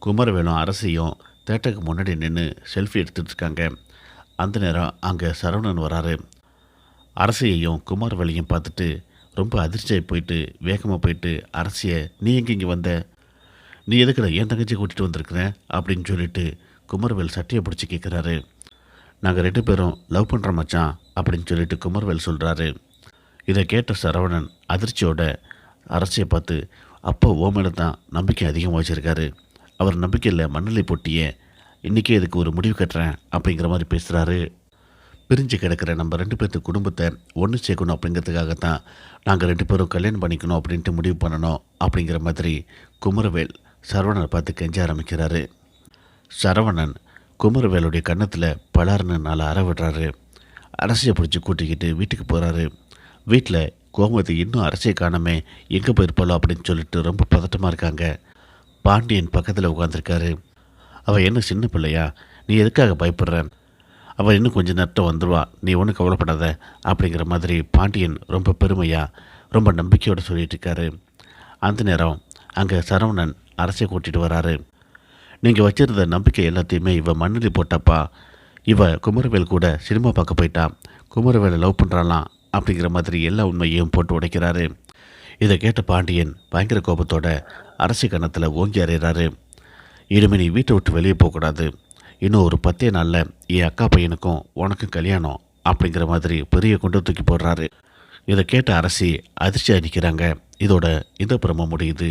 குமரவேலும் அரசியும் தேட்டருக்கு முன்னாடி நின்று செல்ஃபி எடுத்துகிட்டு இருக்காங்க. அந்த நேரம் அங்கே சரவணன் வராரு. அரசியையும் குமாரவேலையும் பார்த்துட்டு ரொம்ப அதிர்ச்சியாகி போயிட்டு வேகமாக போயிட்டு, அரசியை நீ எங்கே இங்கே வந்த, நீ எதுக்குடா என் தங்கச்சி கூட்டிகிட்டு வந்திருக்கிறேன் அப்படின்னு சொல்லிட்டு குமரவேல் சட்டையை பிடிச்சி கேட்குறாரு. நாங்கள் 2 பேரும் லவ் பண்ணுற மச்சான் அப்படின்னு சொல்லிட்டு குமரவேல் சொல்கிறாரு. இதை கேட்ட சரவணன் அதிர்ச்சியோட அரசியை பார்த்து, அப்போ ஓ மேலே தான் நம்பிக்கை அதிகமாக வச்சுருக்காரு, அவர் நம்பிக்கையில் மண்ணலை போட்டியே, இன்றைக்கே இதுக்கு ஒரு முடிவு கட்டுறேன் அப்படிங்கிற மாதிரி பேசுகிறாரு. பிரிஞ்சு கிடக்கிற நம்ம 2 பேர்த்து குடும்பத்தை ஒன்று சேர்க்கணும் அப்படிங்கிறதுக்காகத்தான் நாங்கள் 2 பேரும் கல்யாணம் பண்ணிக்கணும் அப்படின்ட்டு முடிவு பண்ணணும் அப்படிங்கிற மாதிரி குமரவேல் சரவணனை பார்த்து கெஞ்ச ஆரம்பிக்கிறாரு. சரவணன் குமரவேலுடைய கன்னத்தில் பலார்னு 4 அறை விடுறாரு. அரசியை பிடிச்சி கூட்டிக்கிட்டு வீட்டுக்கு போகிறாரு. வீட்டில் கோமதி இன்னும் அரசியை காணாமே, எங்கே போயிருப்பாளோ அப்படின்னு சொல்லிட்டு ரொம்ப பதட்டமாக இருக்காங்க. பாண்டியன் பக்கத்தில் உட்காந்துருக்காரு. அவள் என்ன சின்ன பிள்ளையா, நீ எதுக்காக பயப்படுற, அவள் இன்னும் கொஞ்சம் நேரத்தில் வந்துடுவா, நீ ஒன்றும் கவலைப்படாத அப்படிங்கிற மாதிரி பாண்டியன் ரொம்ப பெருமையாக ரொம்ப நம்பிக்கையோடு சொல்லிட்டு இருக்காரு. அந்த நேரம் அங்கே சரவணன் அரசியை கூட்டிகிட்டு வராரு. நீங்கள் வச்சிருந்த நம்பிக்கை எல்லாத்தையுமே இவன் மண்ணெலி போட்டப்பா, இவ குமரவேல் கூட சினிமா பார்க்க போயிட்டா, குமரவேலை லவ் பண்ணுறாலாம் அப்படிங்கிற மாதிரி எல்லா உண்மையையும் போட்டு உடைக்கிறாரு. இதை கேட்ட பாண்டியன் பயங்கர கோபத்தோட அரசி கன்னத்தில் ஓங்கி அறையிறாரு. இனிமே நீ வீட்டை விட்டு வெளியே போகக்கூடாது, இன்னும் ஒரு 10 நாளில் என் அக்கா பையனுக்கும் உனக்கும் கல்யாணம் அப்படிங்கிற மாதிரி பெரிய கொண்டு தூக்கி போடுறாரு. இதை கேட்ட அரசி அதிர்ச்சியாக நிற்கிறாங்க. இதோட இந்த பிரமம் முடியுது.